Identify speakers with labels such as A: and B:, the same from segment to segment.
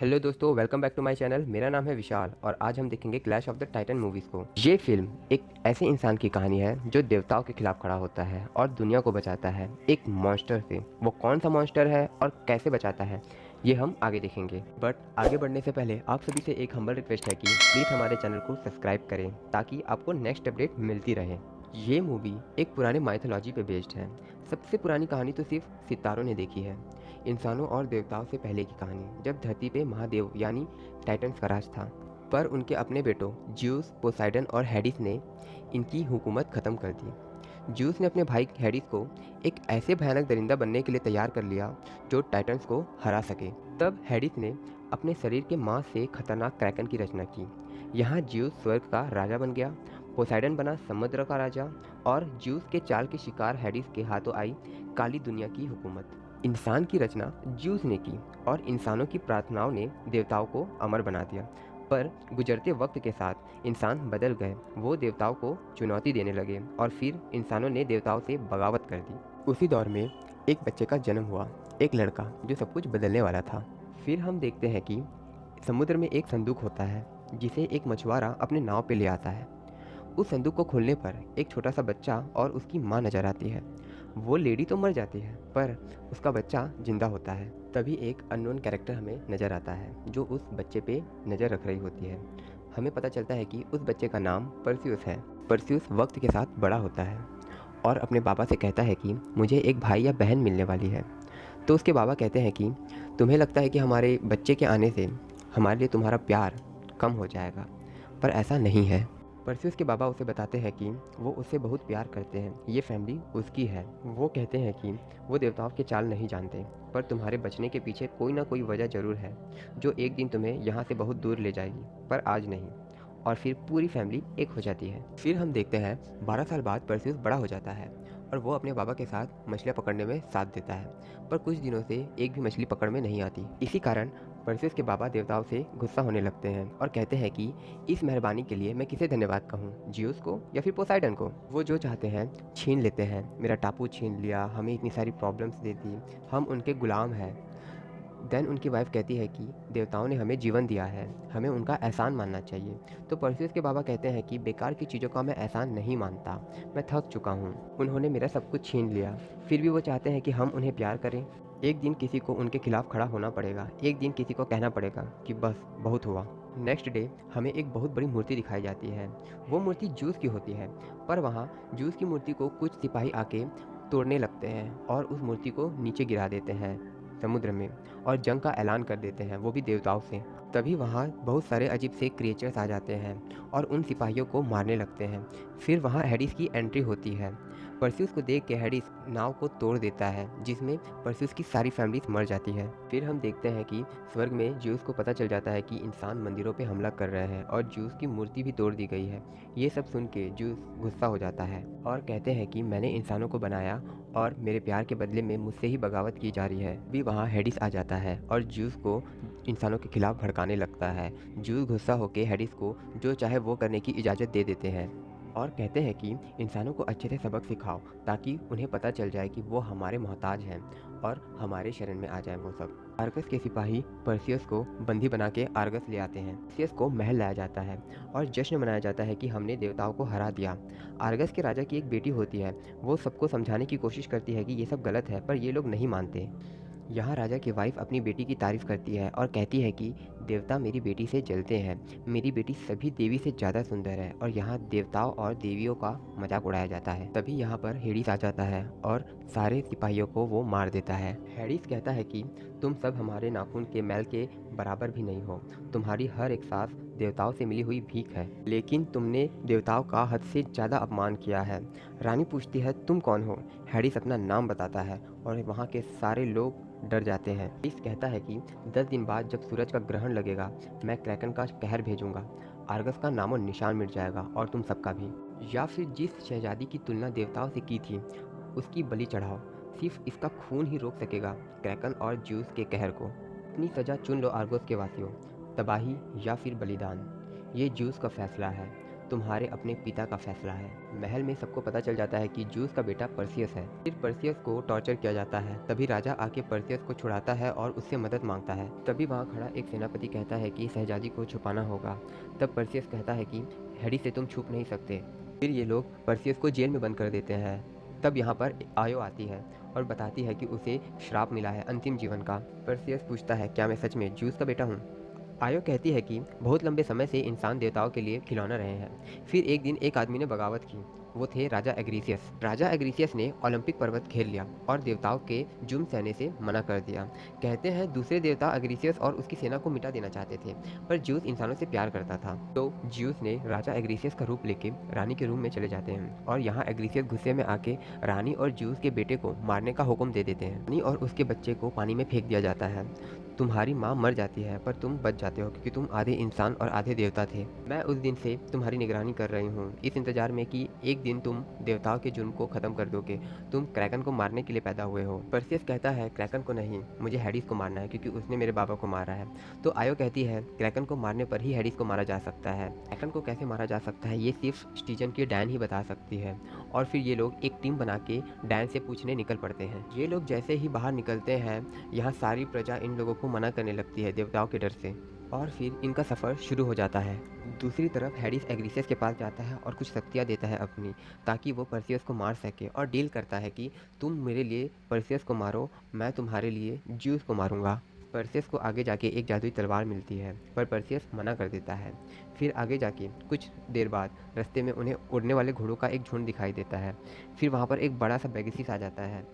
A: Hello दोस्तों, welcome back to my channel. मेरा नाम है विशाल और आज हम देखेंगे Clash of the Titan movies को। ये फिल्म एक ऐसे इंसान की कहानी है जो देवताओं के खिलाफ खड़ा होता है और दुनिया को बचाता है एक मॉन्स्टर से। वो कौन सा मॉन्स्टर है और कैसे बचाता है ये हम आगे देखेंगे। बट आगे बढ़ने से पहले आप सभी से एक हम्बल रिक्वेस्ट है कि प्लीज़ हमारे चैनल को सब्सक्राइब करें ताकि आपको नेक्स्ट अपडेट मिलती रहे। ये मूवी एक पुराने माइथोलॉजी पे बेस्ड है। सबसे पुरानी कहानी तो सिर्फ सितारों ने देखी है, इंसानों और देवताओं से पहले की कहानी, जब धरती पे महादेव यानी टाइटन्स का राज था। पर उनके अपने बेटों ज्यूस, पोसाइडन और हेडिस ने इनकी हुकूमत ख़त्म कर दी। ज्यूस ने अपने भाई हेडिस को एक ऐसे भयानक दरिंदा बनने के लिए तैयार कर लिया जो टाइटन्स को हरा सके। तब हेडिस ने अपने शरीर के मांस से खतरनाक क्रैकन की रचना की। यहाँ ज्यूस स्वर्ग का राजा बन गया, पोसाइडन बना समुद्र का राजा और ज्यूस के चाल के शिकार हेडिस के हाथों आई काली दुनिया की हुकूमत। इंसान की रचना ज्यूस ने की और इंसानों की प्रार्थनाओं ने देवताओं को अमर बना दिया। पर गुजरते वक्त के साथ इंसान बदल गए, वो देवताओं को चुनौती देने लगे और फिर इंसानों ने देवताओं से बगावत कर दी। उसी दौर में एक बच्चे का जन्म हुआ, एक लड़का जो सब कुछ बदलने वाला था। फिर हम देखते हैं कि समुद्र में एक संदूक होता है जिसे एक मछुआरा अपने नाव पे ले आता है। उस संदूक को खोलने पर एक छोटा सा बच्चा और उसकी माँ नजर आती है। वो लेडी तो मर जाती है पर उसका बच्चा जिंदा होता है। तभी एक अननोन कैरेक्टर हमें नज़र आता है जो उस बच्चे पे नज़र रख रही होती है। हमें पता चलता है कि उस बच्चे का नाम परसियस है। परसियस वक्त के साथ बड़ा होता है और अपने बाबा से कहता है कि मुझे एक भाई या बहन मिलने वाली है। तो उसके बाबा कहते हैं कि तुम्हें लगता है कि हमारे बच्चे के आने से हमारे लिए तुम्हारा प्यार कम हो जाएगा, पर ऐसा नहीं है। परसियस के बाबा उसे बताते हैं कि वो उससे बहुत प्यार करते हैं, ये फैमिली उसकी है। वो कहते हैं कि वो देवताओं के चाल नहीं जानते, पर तुम्हारे बचने के पीछे कोई ना कोई वजह ज़रूर है जो एक दिन तुम्हें यहाँ से बहुत दूर ले जाएगी, पर आज नहीं। और फिर पूरी फैमिली एक हो जाती है। फिर हम देखते हैं 12 साल बाद परसियस बड़ा हो जाता है और वो अपने बाबा के साथ मछलियाँ पकड़ने में साथ देता है, पर कुछ दिनों से एक भी मछली पकड़ में नहीं आती। इसी कारण परसेउस के बाबा देवताओं से गुस्सा होने लगते हैं और कहते हैं कि इस मेहरबानी के लिए मैं किसे धन्यवाद कहूँ, जियोस को या फिर पोसाइडन को। वो जो चाहते हैं छीन लेते हैं। मेरा टापू छीन लिया, हमें इतनी सारी प्रॉब्लम्स दे दी, हम उनके गुलाम हैं। देन उनकी वाइफ कहती है कि देवताओं ने हमें जीवन दिया है, हमें उनका एहसान मानना चाहिए। तो परसेउस के बाबा कहते हैं कि बेकार की चीज़ों का मैं एहसान नहीं मानता, मैं थक चुका हूँ, उन्होंने मेरा सब कुछ छीन लिया। फिर भी वो चाहते हैं कि हम उन्हें प्यार करें। एक दिन किसी को उनके खिलाफ खड़ा होना पड़ेगा, एक दिन किसी को कहना पड़ेगा कि बस बहुत हुआ। नेक्स्ट डे हमें एक बहुत बड़ी मूर्ति दिखाई जाती है। वो मूर्ति जूस की होती है, पर वहाँ जूस की मूर्ति को कुछ सिपाही आके तोड़ने लगते हैं और उस मूर्ति को नीचे गिरा देते हैं समुद्र में और जंग का ऐलान कर देते हैं, वो भी देवताओं से। तभी वहाँ बहुत सारे अजीब से क्रिएचर्स आ जाते हैं और उन सिपाहियों को मारने लगते हैं। फिर वहाँ हेडिस की एंट्री होती है। परसेउस को देख के हेडिस नाव को तोड़ देता है जिसमें परसेउस की सारी फैमिलीज मर जाती है। फिर हम देखते हैं कि स्वर्ग में ज्यूस को पता चल जाता है कि इंसान मंदिरों पे हमला कर रहे हैं और ज्यूस की मूर्ति भी तोड़ दी गई है। ये सब सुन के ज्यूस गुस्सा हो जाता है और कहते हैं कि मैंने इंसानों को बनाया और मेरे प्यार के बदले में मुझसे ही बगावत की जा रही है। भी वहाँ हेडिस आ जाता है और ज्यूस को इंसानों के खिलाफ भड़काने लगता है। ज्यूस गुस्सा होकर हेडिस को जो चाहे वो करने की इजाज़त दे देते हैं और कहते हैं कि इंसानों को अच्छे से सबक सिखाओ ताकि उन्हें पता चल जाए कि वो हमारे मोहताज हैं और हमारे शरण में आ जाए वो सब। आर्गस के सिपाही परसियस को बंदी बना के आर्गस ले आते हैं। परसियस को महल लाया जाता है और जश्न मनाया जाता है कि हमने देवताओं को हरा दिया। आर्गस के राजा की एक बेटी होती है, वो सबको समझाने की कोशिश करती है कि ये सब गलत है, पर ये लोग नहीं मानते। यहाँ राजा की वाइफ अपनी बेटी की तारीफ करती है और कहती है कि देवता मेरी बेटी से जलते हैं, मेरी बेटी सभी देवी से ज़्यादा सुंदर है। और यहाँ देवताओं और देवियों का मजाक उड़ाया जाता है। तभी यहाँ पर हेडिस आ जाता है और सारे सिपाहियों को वो मार देता है। हेडिस कहता है कि तुम सब हमारे नाखून के मैल के बराबर भी नहीं हो, तुम्हारी हर एक सांस देवताओं से मिली हुई भीख है, लेकिन तुमने देवताओं का हद से ज़्यादा अपमान किया है। रानी पूछती है तुम कौन हो। हेडिस अपना नाम बताता है और वहाँ के सारे लोग डर जाते हैं। हेडिस कहता है कि 10 दिन बाद जब सूरज का ग्रहण लगेगा मैं क्रैकन का कहर भेजूंगा, आर्गस का नामो निशान मिट जाएगा और तुम सबका भी। या फिर जिस शहजादी की तुलना देवताओं से की थी उसकी बलि चढ़ाओ, सिर्फ इसका खून ही रोक सकेगा क्रैकन और ज्यूस के कहर को। अपनी सजा चुन लो आर्गस के वासियों, तबाही या फिर बलिदान, ये ज्यूस का फैसला है। तुम्हारे अपने पिता का फैसला है। महल में सबको पता चल जाता है कि ज्यूस का बेटा पर्सियस है। फिर पर्सियस को टॉर्चर किया जाता है। तभी राजा आके पर्सियस को छुड़ाता है और उससे मदद मांगता है। तभी वहाँ खड़ा एक सेनापति कहता है कि शहजादी को छुपाना होगा। तब पर्सियस कहता है कि हैडी से तुम छुप नहीं सकते। फिर ये लोग पर्सियस को जेल में बंद कर देते हैं। तब यहाँ पर आयो आती है और बताती है कि उसे श्राप मिला है अंतिम जीवन का। पर्सियस पूछता है, क्या मैं सच में ज्यूस का बेटा हूँ? आयो कहती है कि बहुत लंबे समय से इंसान देवताओं के लिए खिलौना रहे हैं। फिर एक दिन एक आदमी ने बगावत की। वो थे राजा एग्रीसियस। राजा एग्रीसियस ने ओलंपिक पर्वत घेर लिया और देवताओं के जुर्म सहने से मना कर दिया। कहते हैं दूसरे देवता एग्रीसियस और उसकी सेना को मिटा देना चाहते थे, पर ज्यूस इंसानों से प्यार करता था। तो ज्यूस ने राजा एग्रीसियस का रूप लेके रानी के रूम में चले जाते हैं और यहाँ एग्रीसियस गुस्से में आके रानी और ज्यूस के बेटे को मारने का हुक्म दे देते हैं। रानी और उसके बच्चे को पानी में फेंक दिया जाता है। तुम्हारी माँ मर जाती है पर तुम बच जाते हो क्योंकि तुम आधे इंसान और आधे देवता थे। मैं उस दिन से तुम्हारी निगरानी कर रही हूँ, इस इंतजार में कि एक दिन तुम देवताओं के जुर्म को खत्म कर दोगे। तुम क्रैकन को मारने के लिए पैदा हुए हो। पर्सियस कहता है, क्रैकन को नहीं, मुझे हैडिस को मारना है क्योंकि उसने मेरे बाबा को मारा है। तो आयो कहती है, क्रैकन को मारने पर ही हैडिस को मारा जा सकता है। क्रैकन को कैसे मारा जा सकता है ये सिर्फ स्टीजन की डैन ही बता सकती है। और फिर ये लोग एक टीम बना के डैन से पूछने निकल पड़ते हैं। ये लोग जैसे ही बाहर निकलते हैं, यहाँ सारी प्रजा इन लोगों को मना करने लगती है देवताओं के डर से, और फिर इनका सफ़र शुरू हो जाता है। दूसरी तरफ हैडिस एग्रीसियस के पास जाता है और कुछ शक्तियाँ देता है अपनी, ताकि वो पर्सियस को मार सके, और डील करता है कि तुम मेरे लिए पर्सियस को मारो, मैं तुम्हारे लिए ज्यूस को मारूंगा। पर्सियस को आगे जाके एक जादुई तलवार मिलती है, पर पर्सियस मना कर देता है। फिर आगे जाके कुछ देर बाद रास्ते में उन्हें उड़ने वाले घोड़ों का एक झुंड दिखाई देता है। फिर वहाँ पर एक बड़ा सा बेगिसीस आ जाता है।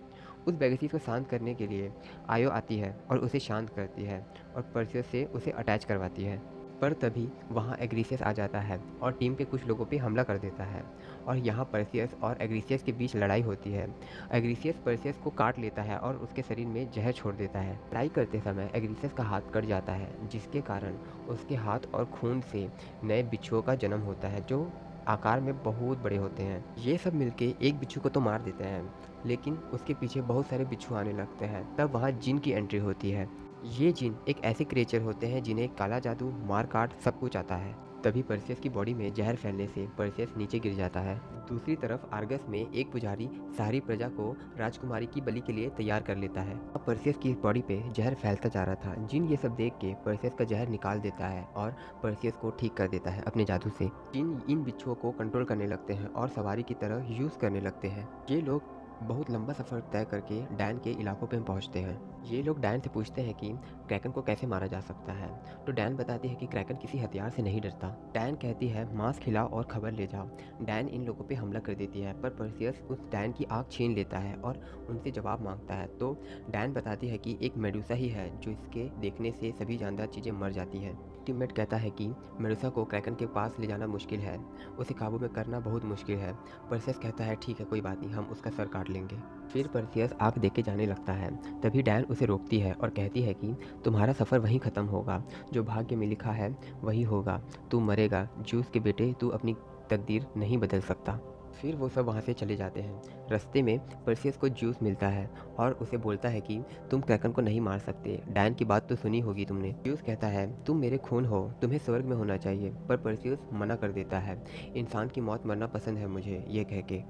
A: उस बेगिसीस को शांत करने के लिए आयो आती है और उसे शांत करती है और पर्सियस से उसे अटैच करवाती है। पर तभी वहाँ एग्रीसियस आ जाता है और टीम के कुछ लोगों पे हमला कर देता है, और यहाँ पर्सियस और एग्रीसियस के बीच लड़ाई होती है। एग्रीसियस पर्सियस को काट लेता है और उसके शरीर में जहर छोड़ देता है। लड़ाई करते समय एग्रीसियस का हाथ कट जाता है, जिसके कारण उसके हाथ और खून से नए बिच्छुओं का जन्म होता है, जो आकार में बहुत बड़े होते हैं। ये सब मिलके एक बिच्छू को तो मार देते हैं, लेकिन उसके पीछे बहुत सारे बिच्छू आने लगते हैं। तब वहाँ जिन की एंट्री होती है। ये जिन एक ऐसे क्रिएचर होते हैं जिन्हें काला जादू, मार काट सब कुछ आता है। तभी पर्सियस की बॉडी में जहर फैलने से पर्सियस नीचे गिर जाता है। दूसरी तरफ आर्गस में एक पुजारी सारी प्रजा को राजकुमारी की बलि के लिए तैयार कर लेता है। अब पर्सियस की बॉडी पे जहर फैलता जा रहा था। जिन ये सब देख के पर्सियस का जहर निकाल देता है और पर्सियस को ठीक कर देता है अपने जादू से। जिन इन बिच्छुओं को कंट्रोल करने लगते हैं और सवारी की तरह यूज करने लगते हैं। ये लोग बहुत लंबा सफ़र तय करके डैन के इलाकों पे पहुंचते हैं। ये लोग डैन से पूछते हैं कि क्रैकन को कैसे मारा जा सकता है। तो डैन बताती है कि क्रैकन किसी हथियार से नहीं डरता। डैन कहती है, मांस खिलाओ और खबर ले जाओ। डैन इन लोगों पे हमला कर देती है, पर पर्सियस उस डैन की आँख छीन लेता है और उनसे जवाब मांगता है। तो डैन बताती है कि एक मेडूसा ही है जो इसके देखने से सभी जानदार चीज़ें मर जाती हैं। टीममेट कहता है कि मेडूसा को क्रैकन के पास ले जाना मुश्किल है, उसे काबू में करना बहुत मुश्किल है। पर्सियस कहता है, ठीक है कोई बात नहीं, हम उसका सर काट लेंगे। फिर पर्सियस आँख देख के जाने लगता है। तभी डैन उसे रोकती है और कहती है कि तुम्हारा सफ़र वहीं ख़त्म होगा, जो भाग्य में लिखा है वही होगा। तू मरेगा ज्यूस के बेटे, तू अपनी तकदीर नहीं बदल सकता। फिर वो सब वहाँ से चले जाते हैं। रास्ते में पर्सियस को ज्यूस मिलता है और उसे बोलता है कि तुम क्रैकन को नहीं मार सकते, डैन की बात तो सुनी होगी तुमने। ज्यूस कहता है, तुम मेरे खून हो, तुम्हें स्वर्ग में होना चाहिए, पर पर्सियस मना कर देता है। इंसान की मौत मरना पसंद है मुझे, ये कह के।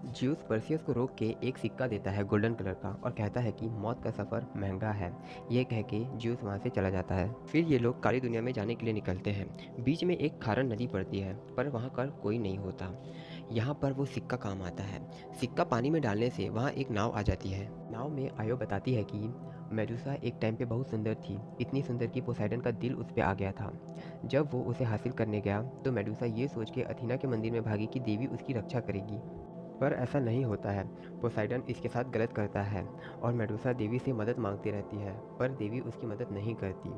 A: ज्यूस पर्सियस को रोक के एक सिक्का देता है गोल्डन कलर का और कहता है कि मौत का सफ़र महंगा है। ये कह के ज्यूस वहाँ से चला जाता है। फिर ये लोग काली दुनिया में जाने के लिए निकलते हैं। बीच में एक खारन नदी पड़ती है, पर वहाँ पर कोई नहीं होता। यहाँ पर वो सिक्का काम आता है। सिक्का पानी में डालने से वहाँ एक नाव आ जाती है। नाव में आयो बताती है कि मेडूसा एक टाइम पे बहुत सुंदर थी, इतनी सुंदर कि पोसाइडन का दिल उस पर आ गया था। जब वो उसे हासिल करने गया तो मेडूसा ये सोच के अथीना के मंदिर में भागी कि देवी उसकी रक्षा करेगी, पर ऐसा नहीं होता है। पोसाइडन इसके साथ गलत करता है और मेडूसा देवी से मदद मांगती रहती है, पर देवी उसकी मदद नहीं करती।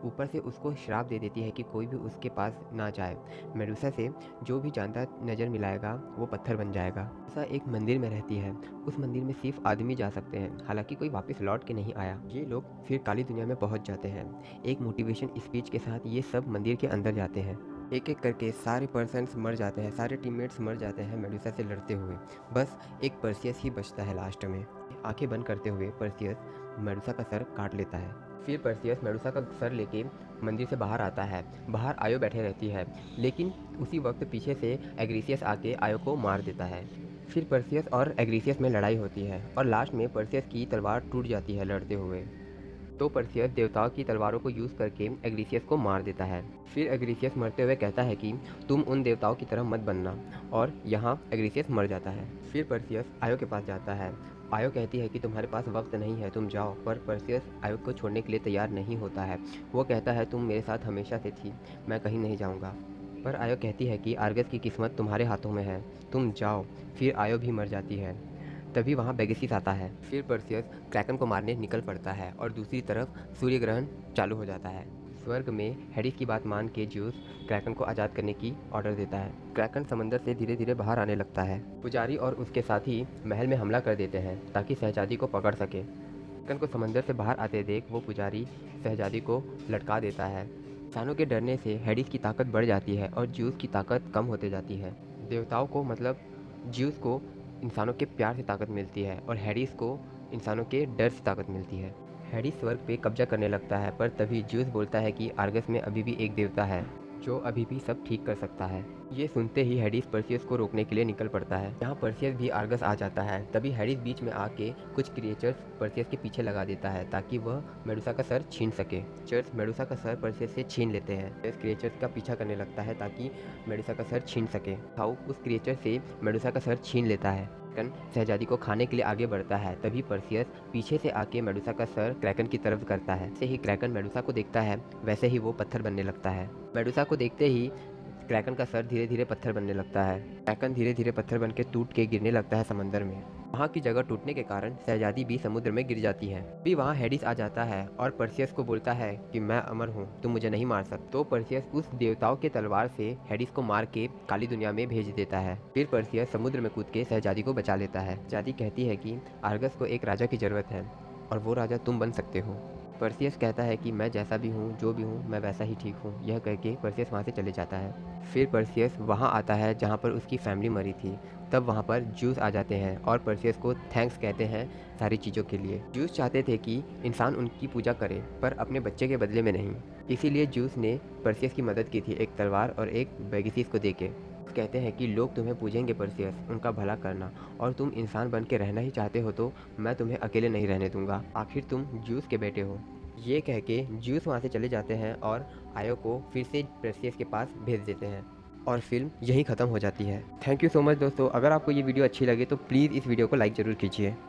A: ऊपर से उसको श्राप दे देती है कि कोई भी उसके पास ना जाए। मेडूसा से जो भी जानता नज़र मिलाएगा वो पत्थर बन जाएगा। मेडूसा एक मंदिर में रहती है, उस मंदिर में सिर्फ आदमी जा सकते हैं, हालांकि कोई वापस लौट के नहीं आया। ये लोग फिर काली दुनिया में पहुंच जाते हैं। एक मोटिवेशन स्पीच के साथ ये सब मंदिर के अंदर जाते हैं। एक एक करके सारे पर्सन्स मर जाते हैं, सारे टीममेट्स मर जाते हैं मेडूसा से लड़ते हुए। बस एक पर्सियस ही बचता है लास्ट में। आंखें बंद करते हुए पर्सियस मेडूसा का सर काट लेता है। फिर पर्सियस मेडुसा का सर लेके मंदिर से बाहर आता है। बाहर आयो बैठे रहती है, लेकिन उसी वक्त पीछे से एग्रीसियस आके आयो को मार देता है। फिर पर्सियस और एग्रीसियस में लड़ाई होती है और लास्ट में पर्सियस की तलवार टूट जाती है लड़ते हुए। तो पर्सियस देवताओं की तलवारों को यूज़ करके एग्रीसियस को मार देता है। फिर एग्रीसियस मरते हुए कहता है कि तुम उन देवताओं की तरह मत बनना, और यहाँ एग्रीसियस मर जाता है। फिर पर्सियस आयो के पास जाता है। आयो कहती है कि तुम्हारे पास वक्त नहीं है, तुम जाओ, पर पर्सियस आयो को छोड़ने के लिए तैयार नहीं होता है। वो कहता है तुम मेरे साथ हमेशा से थी, मैं कहीं नहीं जाऊँगा। पर आयो कहती है कि आर्गस की किस्मत तुम्हारे हाथों में है, तुम जाओ। फिर आयो भी मर जाती है। तभी वहाँ बेगिसिस आता है। फिर पर्सियस क्रैकन को मारने निकल पड़ता है और दूसरी तरफ सूर्य ग्रहण चालू हो जाता है। स्वर्ग में हेडिस की बात मान के ज्यूस क्रैकन को आज़ाद करने की ऑर्डर देता है। क्रैकन समंदर से धीरे धीरे बाहर आने लगता है। पुजारी और उसके साथी महल में हमला कर देते हैं ताकि शहजादी को पकड़ सके। क्रैकन को समंदर से बाहर आते देख वो पुजारी शहजादी को लटका देता है। इंसानों के डरने से हेडिस की ताकत बढ़ जाती है और ज्यूस की ताकत कम होते जाती है। देवताओं को मतलब ज्यूस को इंसानों के प्यार से ताकत मिलती है और हैडिस को इंसानों के डर से ताकत मिलती है। हैडिस स्वर्ग पे कब्जा करने लगता है, पर तभी ज्यूस बोलता है कि आर्गस में अभी भी एक देवता है जो अभी भी सब ठीक कर सकता है। ये सुनते ही हैडिस पर्सियस को रोकने के लिए निकल पड़ता है। यहाँ पर्सियस भी आर्गस आ जाता है। तभी हैडिस बीच में आके कुछ क्रिएचर्स पर्सियस के पीछे लगा देता है ताकि वह मेडुसा का सर छीन सके। क्रिएचर्स मेडुसा का सर पर्सियस से छीन लेते हैं। इस क्रिएचर्स का पीछा करने लगता है ताकि मेडुसा का सर छीन सके। हाउक उस क्रिएचर से मेडुसा का सर छीन लेता है। क्रैकन शहजादी को खाने के लिए आगे बढ़ता है। तभी पर्सियस पीछे से आके मेडुसा का सर क्रैकन की तरफ करता है। जैसे ही क्रैकन मेडुसा को देखता है वैसे ही वो पत्थर बनने लगता है। मेडुसा को देखते ही क्रैकन का सर धीरे धीरे पत्थर बनने लगता है। क्रैकन धीरे धीरे पत्थर बन के टूट के गिरने लगता है समंदर में। वहाँ की जगह टूटने के कारण शहजादी भी समुद्र में गिर जाती है। भी वहाँ हेडिस आ जाता है और पर्सियस को बोलता है कि मैं अमर हूँ, तुम मुझे नहीं मार सकते। तो पर्सियस उस देवताओं के तलवार से हेडिस को मार के काली दुनिया में भेज देता है। फिर पर्सियस समुद्र में कूद के शहजादी को बचा लेता है। शहजादी कहती है कि आर्गस को एक राजा की जरूरत है और वो राजा तुम बन सकते हो। पर्सियस कहता है कि मैं जैसा भी हूँ, जो भी हूँ, मैं वैसा ही ठीक हूँ। यह कह के पर्सियस वहाँ से चले जाता है। फिर पर्सियस वहाँ आता है जहाँ पर उसकी फैमिली मरी थी। तब वहाँ पर ज्यूस आ जाते हैं और पर्सियस को थैंक्स कहते हैं सारी चीज़ों के लिए। ज्यूस चाहते थे कि इंसान उनकी पूजा करे, पर अपने बच्चे के बदले में नहीं। इसीलिए ज्यूस ने पर्सियस की मदद की थी, एक तलवार और एक बेगिसिस को देके। कहते हैं कि लोग तुम्हें पूजेंगे पर्सियस, उनका भला करना, और तुम इंसान बन के रहना ही चाहते हो तो मैं तुम्हें अकेले नहीं रहने दूंगा, आखिर तुम ज्यूस के बेटे हो। ये कह के ज्यूस वहाँ से चले जाते हैं और आयो को फिर से पर्सियस के पास भेज देते हैं और फिल्म यहीं ख़त्म हो जाती है। थैंक यू सो मच दोस्तों। अगर आपको ये वीडियो अच्छी लगे तो प्लीज़ इस वीडियो को लाइक ज़रूर कीजिए।